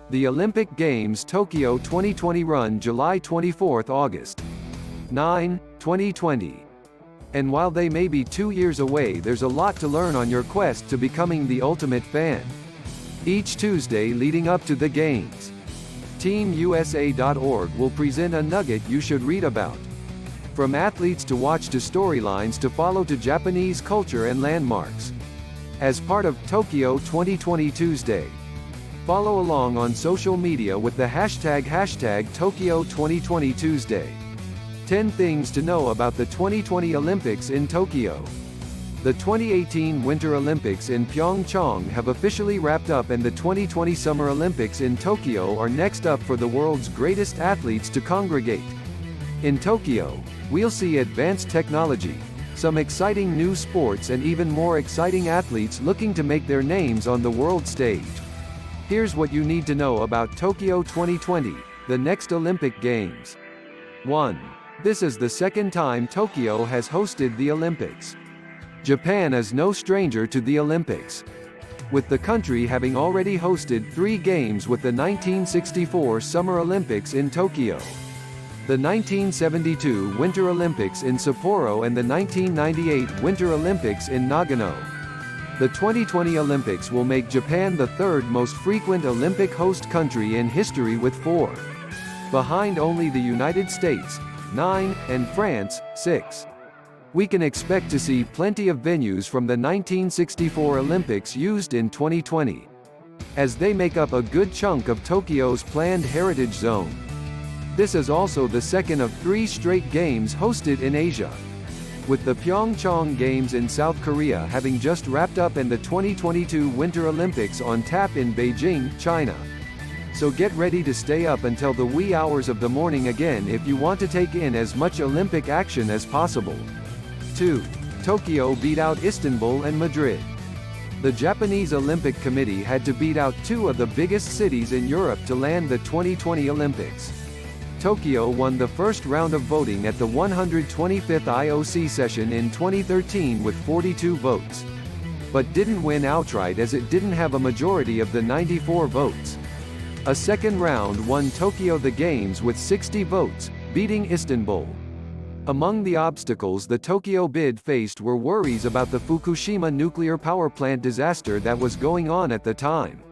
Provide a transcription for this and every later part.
The Olympic Games Tokyo 2020 run July 24 August 9, 2020. And while they may be 2 years away, there's a lot to learn on your quest to becoming the ultimate fan. Each Tuesday leading up to the Games, TeamUSA.org will present a nugget you should read about. From athletes to watch to storylines to follow to Japanese culture and landmarks. As part of Tokyo 2020 Tuesday, follow along on social media with the hashtag Tokyo 2020 Tuesday. 10 things to know about the 2020 Olympics in Tokyo. The 2018 Winter Olympics in Pyeongchang have officially wrapped up, and the 2020 Summer Olympics in Tokyo are next up for the world's greatest athletes to congregate. In Tokyo, we'll see advanced technology, some exciting new sports, and even more exciting athletes looking to make their names on the world stage. Here's what you need to know about Tokyo 2020, the next Olympic Games. 1. This is the second time Tokyo has hosted the Olympics. Japan is no stranger to the Olympics, with the country having already hosted 3 games with the 1964 Summer Olympics in Tokyo, the 1972 Winter Olympics in Sapporo, and the 1998 Winter Olympics in Nagano. The 2020 Olympics will make Japan the third most frequent Olympic host country in history, with 4, behind only the United States, 9, and France, 6. We can expect to see plenty of venues from the 1964 Olympics used in 2020, as they make up a good chunk of Tokyo's planned heritage zone. This is also the second of 3 straight games hosted in Asia, with the Pyeongchang Games in South Korea having just wrapped up and the 2022 Winter Olympics on tap in Beijing, China. So get ready to stay up until the wee hours of the morning again if you want to take in as much Olympic action as possible. 2. Tokyo beat out Istanbul and Madrid. The Japanese Olympic Committee had to beat out 2 of the biggest cities in Europe to land the 2020 Olympics. Tokyo won the first round of voting at the 125th IOC session in 2013 with 42 votes, but didn't win outright as it didn't have a majority of the 94 votes. A second round won Tokyo the Games with 60 votes, beating Istanbul. Among the obstacles the Tokyo bid faced were worries about the Fukushima nuclear power plant disaster that was going on at the time.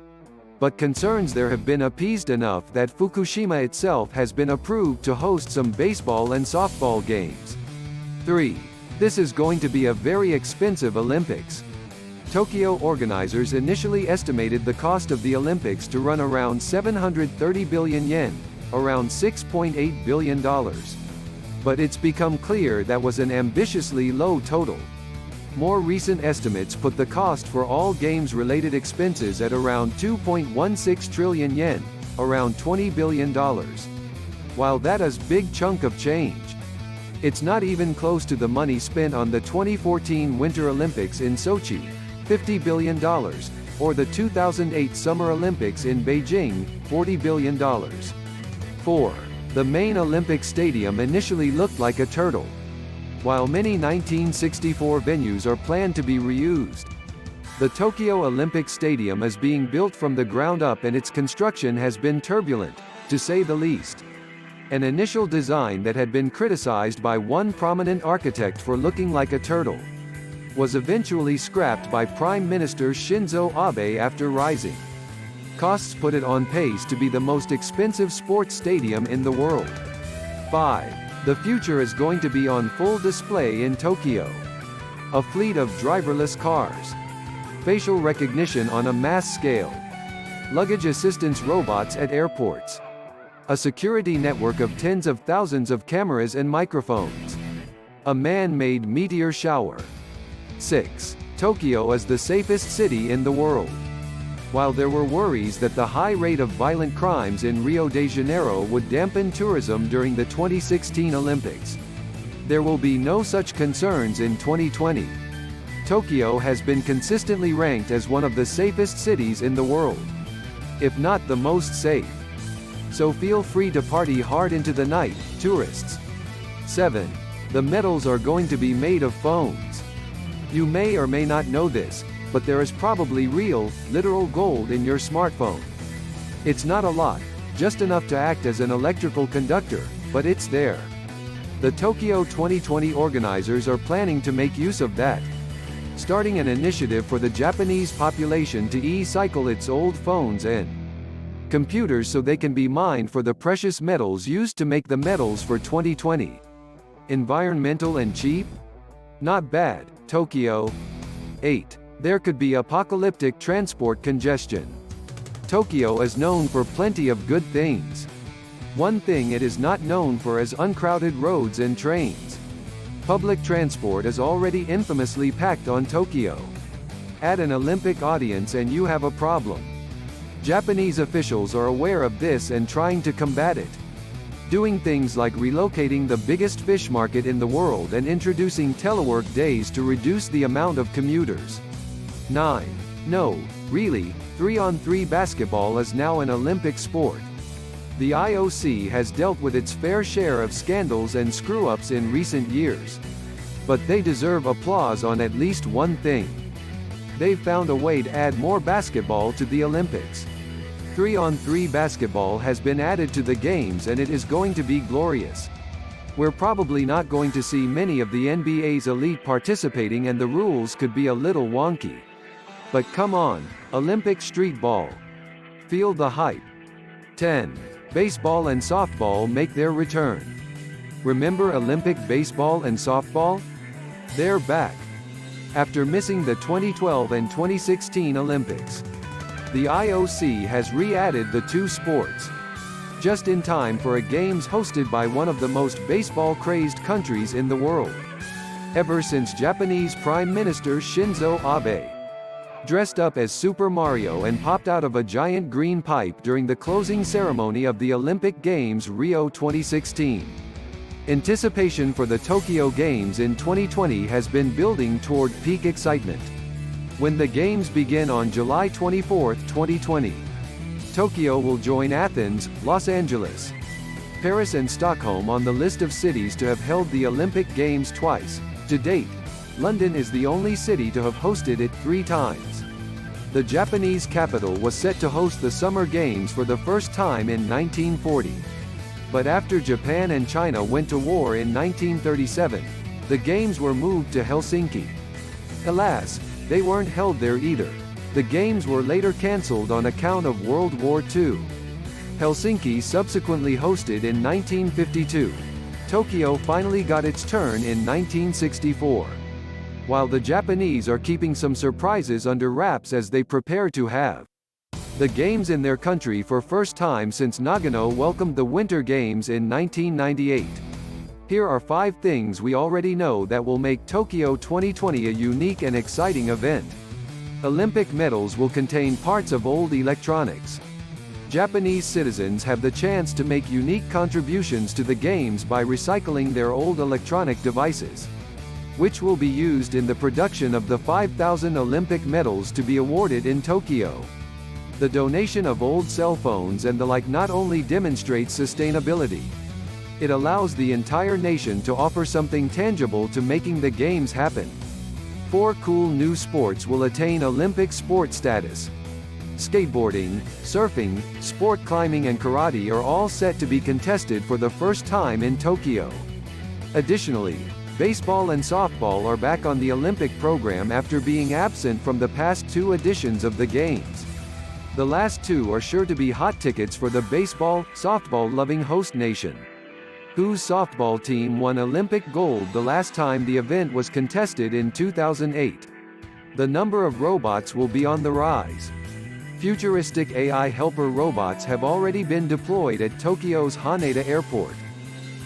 But concerns there have been appeased enough that Fukushima itself has been approved to host some baseball and softball games. 3. This is going to be a very expensive Olympics. Tokyo organizers initially estimated the cost of the Olympics to run around 730 billion yen, around $6.8 billion. But it's become clear that was an ambitiously low total. More recent estimates put the cost for all games-related expenses at around 2.16 trillion yen, around $20 billion. While that is big chunk of change, it's not even close to the money spent on the 2014 Winter Olympics in Sochi, $50 billion, or the 2008 Summer Olympics in Beijing, $40 billion. 4. The main Olympic stadium initially looked like a turtle. While many 1964 venues are planned to be reused, the Tokyo Olympic Stadium is being built from the ground up, and its construction has been turbulent, to say the least. An initial design that had been criticized by one prominent architect for looking like a turtle was eventually scrapped by Prime Minister Shinzo Abe after rising costs put it on pace to be the most expensive sports stadium in the world. 5. The future is going to be on full display in Tokyo. A fleet of driverless cars, facial recognition on a mass scale, luggage assistance robots at airports, a security network of tens of thousands of cameras and microphones, a man-made meteor shower. 6. Tokyo is the safest city in the world. While there were worries that the high rate of violent crimes in Rio de Janeiro would dampen tourism during the 2016 Olympics, there will be no such concerns in 2020. Tokyo has been consistently ranked as one of the safest cities in the world, if not the most safe. So feel free to party hard into the night, tourists. 7. The medals are going to be made of phones. You may or may not know this, but there is probably real, literal gold in your smartphone. It's not a lot, just enough to act as an electrical conductor, but it's there. The Tokyo 2020 organizers are planning to make use of that, starting an initiative for the Japanese population to e-cycle its old phones and computers so they can be mined for the precious metals used to make the metals for 2020. Environmental and cheap? Not bad. Tokyo. 8. There could be apocalyptic transport congestion. Tokyo is known for plenty of good things. One thing it is not known for is uncrowded roads and trains. Public transport is already infamously packed on Tokyo. Add an Olympic audience and you have a problem. Japanese officials are aware of this and trying to combat it, doing things like relocating the biggest fish market in the world and introducing telework days to reduce the amount of commuters. 9. No, really, 3-on-3 basketball is now an Olympic sport. The IOC has dealt with its fair share of scandals and screw-ups in recent years. But they deserve applause on at least one thing. They've found a way to add more basketball to the Olympics. 3-on-3 basketball has been added to the games and it is going to be glorious. We're probably not going to see many of the NBA's elite participating and the rules could be a little wonky. But come on, Olympic street ball. Feel the hype. 10. Baseball and softball make their return. Remember Olympic baseball and softball? They're back. After missing the 2012 and 2016 Olympics, the IOC has re-added the two sports, just in time for a games hosted by one of the most baseball-crazed countries in the world, ever since Japanese Prime Minister Shinzo Abe dressed up as Super Mario and popped out of a giant green pipe during the closing ceremony of the Olympic Games Rio 2016. Anticipation for the Tokyo Games in 2020 has been building toward peak excitement. When the Games begin on July 24, 2020, Tokyo will join Athens, Los Angeles, Paris and Stockholm on the list of cities to have held the Olympic Games twice. To date, London is the only city to have hosted it 3 times. The Japanese capital was set to host the Summer Games for the first time in 1940. But after Japan and China went to war in 1937, the Games were moved to Helsinki. Alas, they weren't held there either. The Games were later cancelled on account of World War II. Helsinki subsequently hosted in 1952. Tokyo finally got its turn in 1964. While the Japanese are keeping some surprises under wraps as they prepare to have the Games in their country for first time since Nagano welcomed the Winter Games in 1998. Here are 5 things we already know that will make Tokyo 2020 a unique and exciting event. Olympic medals will contain parts of old electronics. Japanese citizens have the chance to make unique contributions to the Games by recycling their old electronic devices, which will be used in the production of the 5,000 Olympic medals to be awarded in Tokyo. The donation of old cell phones and the like not only demonstrates sustainability, it allows the entire nation to offer something tangible to making the Games happen. 4 cool new sports will attain Olympic sport status. Skateboarding, surfing, sport climbing and karate are all set to be contested for the first time in Tokyo. Additionally, baseball and softball are back on the Olympic program after being absent from the past 2 editions of the Games. The last 2 are sure to be hot tickets for the baseball, softball-loving host nation, whose softball team won Olympic gold the last time the event was contested in 2008. The number of robots will be on the rise. Futuristic AI helper robots have already been deployed at Tokyo's Haneda Airport.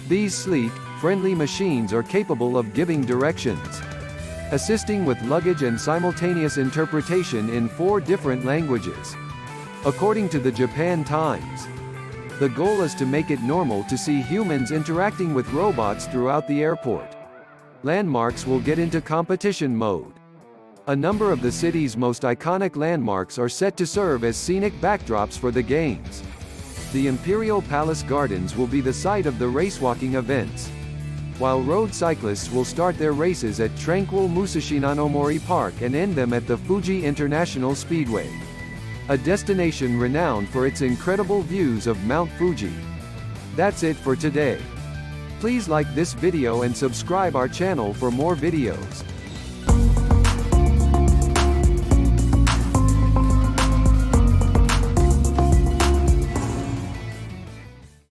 These sleek, friendly machines are capable of giving directions, assisting with luggage and simultaneous interpretation in 4 different languages. According to the Japan Times, the goal is to make it normal to see humans interacting with robots throughout the airport. Landmarks will get into competition mode. A number of the city's most iconic landmarks are set to serve as scenic backdrops for the Games. The Imperial Palace Gardens will be the site of the racewalking events, while road cyclists will start their races at tranquil Musashinanomori Park and end them at the Fuji International Speedway. a destination renowned for its incredible views of Mount Fuji. That's it for today. Please like this video and subscribe our channel for more videos.